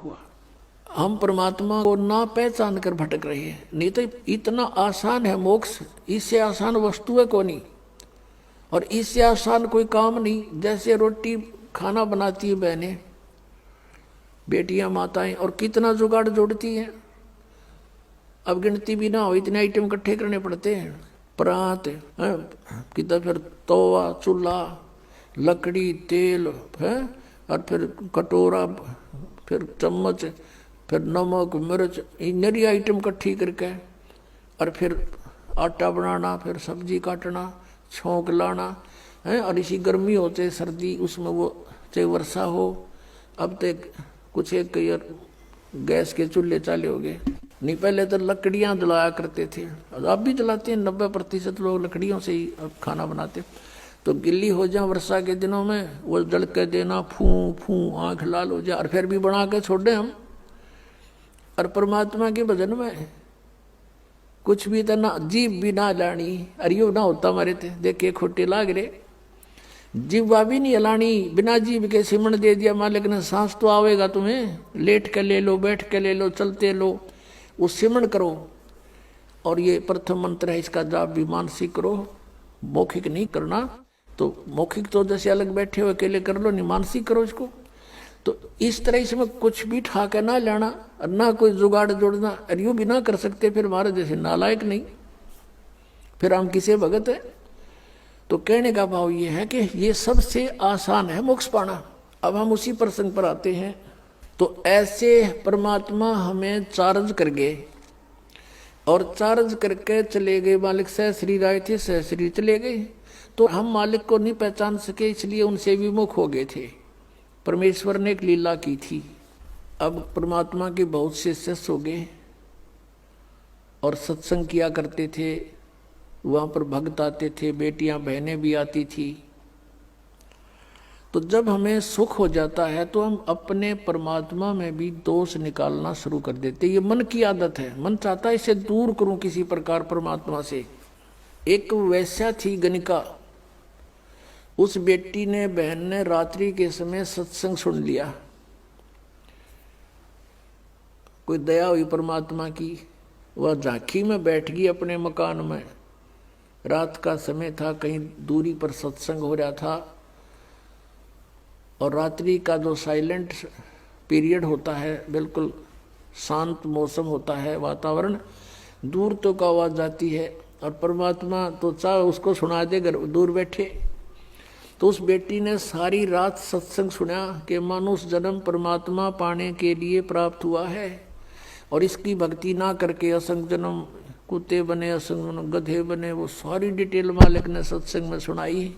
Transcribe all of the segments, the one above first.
हुआ। हम परमात्मा को ना पहचान कर भटक रहे हैं। नहीं तो इतना आसान है मोक्ष, इससे आसान वस्तु है कोनी, और इससे आसान कोई काम नहीं। जैसे रोटी खाना बनाती है बहनें, बेटियां, माताएं, और कितना जुगाड़ जोड़ती हैं। अब गिनती भी ना हो, इतने आइटम इकट्ठे करने पड़ते हैं। परात कितना, फिर तवा, चूल्हा, लकड़ी, तेल है, और फिर कटोरा, फिर चम्मच, फिर नमक, मिर्च, नरी आइटम इकट्ठी करके, और फिर आटा बनाना, फिर सब्जी काटना, छोंक लाना है। और इसी गर्मी हो चाहे सर्दी, उसमें वो चाहे वर्षा हो। अब तक कुछ एक गैस के चूल्हे चाले हो गए, नहीं पहले तो लकड़ियां जलाया करते थे। अब भी जलाते हैं, 90% लोग लकड़ियों से ही अब खाना बनाते। तो गिल्ली हो जाए वर्षा के दिनों में, वो जल के देना, फू फू आँख लाल हो जाए, और फिर भी बना के छोड़े हम। और परमात्मा के भजन में कुछ भी तो ना, जीव भी ना लानी, अरियो ना होता हमारे थे, देखे खोटे लाग रहे। जीवा भी नहीं हलानी, बिना जीव के सिमरण दे दिया मालिक ने। सांस तो आवेगा तुम्हें, लेट के ले लो, बैठ के ले लो, चलते लो, वो सिमरण करो। और ये प्रथम मंत्र है, इसका जाप भी मानसिक करो, मौखिक नहीं करना। तो मौखिक तो जैसे अलग बैठे हो अकेले कर लो, नहीं मानसिक करो इसको। तो इस तरह इसमें कुछ भी ठाके ना लेना, और ना कोई जुगाड़ जोड़ना, और यूं भी ना कर सकते, फिर हमारे जैसे नालायक नहीं, फिर हम किसे भगत है। तो कहने का भाव ये है कि ये सबसे आसान है मोक्ष पाना। अब हम उसी प्रसंग पर आते हैं। तो ऐसे परमात्मा हमें चार्ज कर गए, और चार्ज करके चले गए। मालिक सहस्री आए थे, सहस्री चले गए। तो हम मालिक को नहीं पहचान सके, इसलिए उनसे विमुख हो गए थे। परमेश्वर ने एक लीला की थी। अब परमात्मा के बहुत से शिष्य हो गए, और सत्संग किया करते थे। वहाँ पर भक्त आते थे, बेटियां बहनें भी आती थी। तो जब हमें सुख हो जाता है तो हम अपने परमात्मा में भी दोष निकालना शुरू कर देते। ये मन की आदत है, मन चाहता है इसे दूर करूं किसी प्रकार परमात्मा से। एक वैश्या थी गणिका, उस बेटी ने, बहन ने रात्रि के समय सत्संग सुन लिया। कोई दया हुई परमात्मा की, वह झांकी में बैठ गई अपने मकान में। रात का समय था, कहीं दूरी पर सत्संग हो रहा था। और रात्रि का जो साइलेंट पीरियड होता है, बिल्कुल शांत मौसम होता है, वातावरण, दूर तो का आवाज जाती है, और परमात्मा तो चाहे उसको सुना दे घर दूर बैठे। तो उस बेटी ने सारी रात सत्संग सुना कि मनुष्य जन्म परमात्मा पाने के लिए प्राप्त हुआ है, और इसकी भक्ति ना करके असंग जन्म कुत्ते बने, असंग गधे बने। वो सारी डिटेल मालिक ने सत्संग में सुनाई।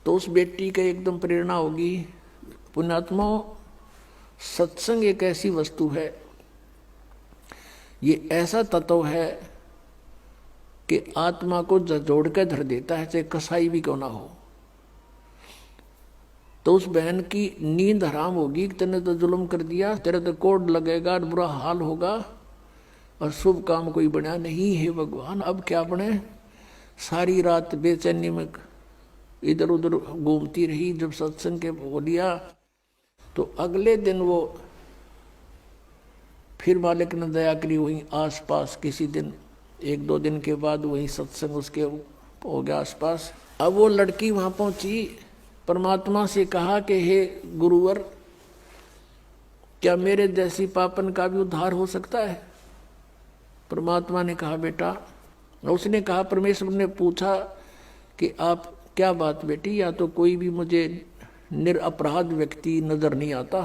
तो उस बेटी का एकदम प्रेरणा होगी। पुण्यात्मा, सत्संग एक ऐसी वस्तु है, ये ऐसा तत्व है कि आत्मा को जोड़ कर धर देता है, चाहे कसाई भी क्यों ना हो। तो उस बहन की नींद हराम होगी कि तेने तो जुल्म कर दिया, तेरे तो कोड लगेगा, बुरा हाल होगा, और शुभ काम कोई बना नहीं है भगवान, अब क्या बने। सारी रात बेचैनी में इधर उधर घूमती रही। जब सत्संग के बोलिया तो अगले दिन वो फिर मालिक ने दया करी, वहीं आसपास किसी दिन, 1-2 दिन के बाद वहीं सत्संग उसके हो गया आसपास। अब वो लड़की वहां पहुंची, परमात्मा से कहा कि हे गुरुवर, क्या मेरे जैसी पापन का भी उद्धार हो सकता है। परमात्मा ने कहा बेटा, उसने कहा, परमेश्वर ने पूछा कि आप क्या बात बेटी, या तो कोई भी मुझे निरपराध व्यक्ति नजर नहीं आता,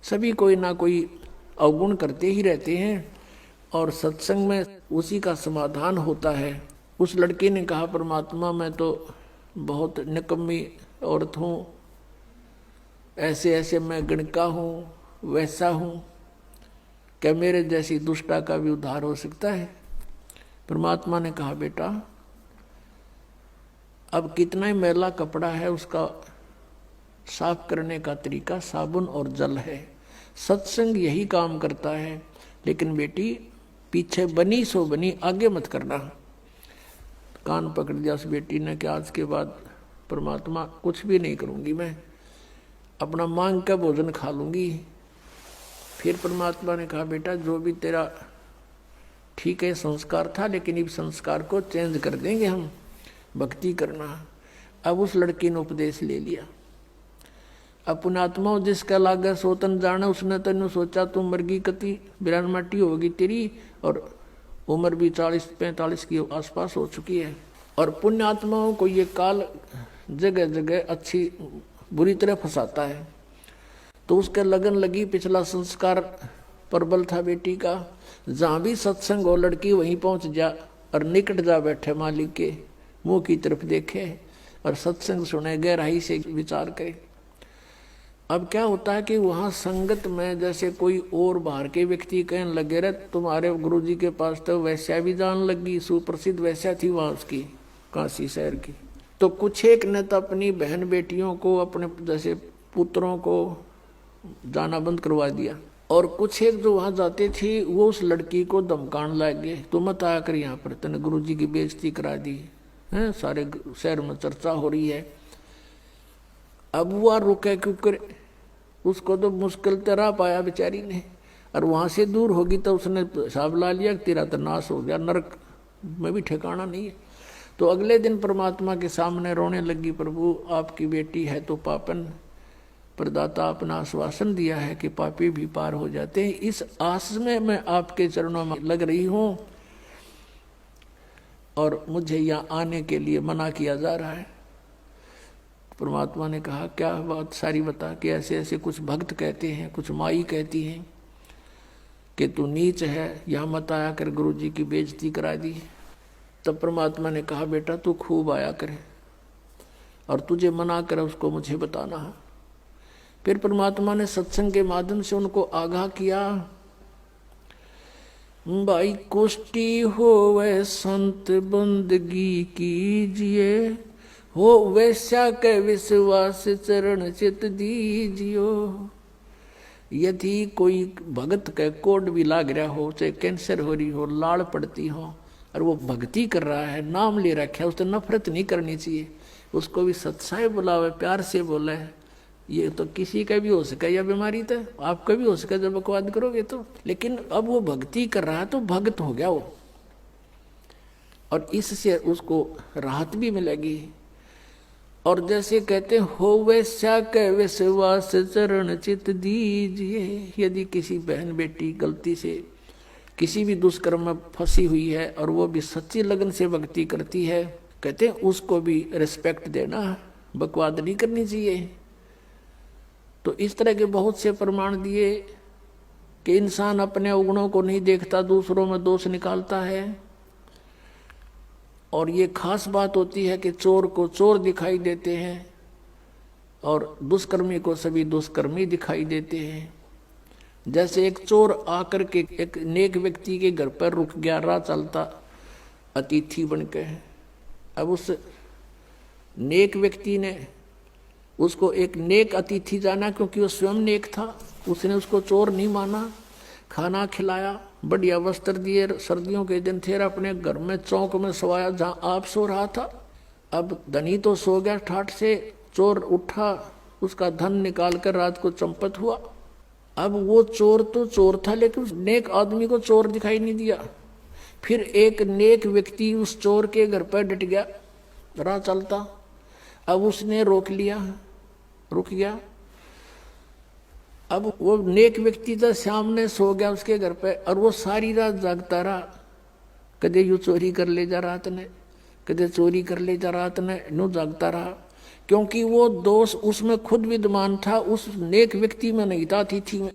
सभी कोई ना कोई अवगुण करते ही रहते हैं, और सत्संग में उसी का समाधान होता है। उस लड़के ने कहा, परमात्मा मैं तो बहुत निकम्मी औरत हूँ, ऐसे ऐसे मैं गणिका हूँ, वैसा हूँ, क्या मेरे जैसी दुष्टा का भी उद्धार हो सकता है। परमात्मा ने कहा बेटा, अब कितना ही मैला कपड़ा है, उसका साफ करने का तरीका साबुन और जल है। सत्संग यही काम करता है। लेकिन बेटी, पीछे बनी सो बनी, आगे मत करना। कान पकड़ दिया उस बेटी ने कि आज के बाद परमात्मा कुछ भी नहीं करूंगी मैं, अपना मांग का भोजन खा लूंगी। फिर परमात्मा ने कहा बेटा जो भी तेरा ठीक है संस्कार था, लेकिन इस संस्कार को चेंज कर देंगे हम, भक्ति करना। अब उस लड़की ने उपदेश ले लिया। अपन आत्मा जिसका लागा सोतन जाना, उसने तेन सोचा तू मरगी कति बिरान माटी होगी तेरी, और उम्र भी 40-45 के आसपास हो चुकी है। और पुण्य आत्माओं को ये काल जगह जगह अच्छी बुरी तरह फंसाता है। तो उसके लगन लगी, पिछला संस्कार प्रबल था बेटी का, जहाँ भी सत्संग हो लड़की वहीं पहुँच जा और निकट जा बैठे मालिक के मुंह की तरफ देखे और सत्संग सुने, गहराई से विचार करे। अब क्या होता है कि वहाँ संगत में जैसे कोई और बाहर के व्यक्ति कहने लगे रहे तुम्हारे गुरुजी के पास तो वैश्या भी जान लगी, सुप्रसिद्ध वैश्या थी वहाँ उसकी काशी शहर की। तो कुछ एक ने तो अपनी बहन बेटियों को, अपने जैसे पुत्रों को जाना बंद करवा दिया, और कुछ एक जो वहाँ जाते थे वो उस लड़की को धमकाने लग गए, तो मत आया कर यहाँ पर, तूने गुरुजी की बेइज्जती करा दी है, सारे शहर में चर्चा हो रही है। अब वो रुके क्योंकि उसको तो मुश्किल तरह पाया बेचारी ने, और वहाँ से दूर होगी तो उसने हिसाब ला लिया कि तेरा तो नाश हो गया, नरक में भी ठिकाना नहीं है। तो अगले दिन परमात्मा के सामने रोने लगी, प्रभु आपकी बेटी है तो पापन, प्रदाता अपना आश्वासन दिया है कि पापी भी पार हो जाते हैं, इस आस में मैं आपके चरणों में लग रही हूँ और मुझे यहाँ आने के लिए मना किया जा रहा है। परमात्मा ने कहा क्या बात सारी बता, कि ऐसे ऐसे कुछ भक्त कहते हैं, कुछ माई कहती हैं कि तू नीच है, यहाँ मत आया कर, गुरुजी की बेइज्जती करा दी। तब परमात्मा ने कहा बेटा तू खूब आया करे, और तुझे मना करे उसको मुझे बताना है। फिर परमात्मा ने सत्संग के माध्यम से उनको आगाह किया, भाई कुष्टी हो वह संत बंदगी कीजिए, हो वैश्या के विश्वास चरण चित दीजियो। यदि कोई भगत के कोड भी लाग रहा हो, चाहे कैंसर हो रही हो, लाड़ पड़ती हो, और वो भक्ति कर रहा है, नाम ले रखा है, उससे नफरत नहीं करनी चाहिए, उसको भी सत्साय बुलावे, प्यार से बोले। ये तो किसी का भी हो सके, यह बीमारी तो आपका भी हो सके जब बकवाद करोगे तो, लेकिन अब वो भक्ति कर रहा है तो भक्त हो गया वो, और इससे उसको राहत भी मिलेगी। और जैसे कहते हो वैश्या के विश्वास चरण चित दीजिए, यदि किसी बहन बेटी गलती से किसी भी दुष्कर्म में फंसी हुई है और वो भी सच्ची लगन से भक्ति करती है, कहते हैं उसको भी रिस्पेक्ट देना, बकवाद नहीं करनी चाहिए। तो इस तरह के बहुत से प्रमाण दिए कि इंसान अपने अवगुणों को नहीं देखता, दूसरों में दोष निकालता है। और ये खास बात होती है कि चोर को चोर दिखाई देते हैं और दुष्कर्मी को सभी दुष्कर्मी दिखाई देते हैं। जैसे एक चोर आकर के एक नेक व्यक्ति के घर पर रुक गया, राह चलता अतिथि बनके। अब उस नेक व्यक्ति ने उसको एक नेक अतिथि जाना, क्योंकि वो स्वयं नेक था, उसने उसको चोर नहीं माना, खाना खिलाया, बढ़िया वस्त्र दिए, सर्दियों के दिन थे, अपने घर में चौक में सोया जहाँ आप सो रहा था। अब धनी तो सो गया ठाठ से, चोर उठा, उसका धन निकाल कर रात को चंपत हुआ। अब वो चोर तो चोर था, लेकिन उस नेक आदमी को चोर दिखाई नहीं दिया। फिर एक नेक व्यक्ति उस चोर के घर पर डट गया, राह चलता। अब उसने रोक लिया, रुक गया। अब वो नेक व्यक्ति तो सामने सो गया उसके घर पे, और वो सारी रात जागता रहा, कदे यू चोरी कर ले जा रात ने, कदे चोरी कर ले जा रात ने, नो जागता रहा। क्योंकि वो दोष उसमें खुद विद्यमान था, उस नेक व्यक्ति में नहीं था, अतिथि में।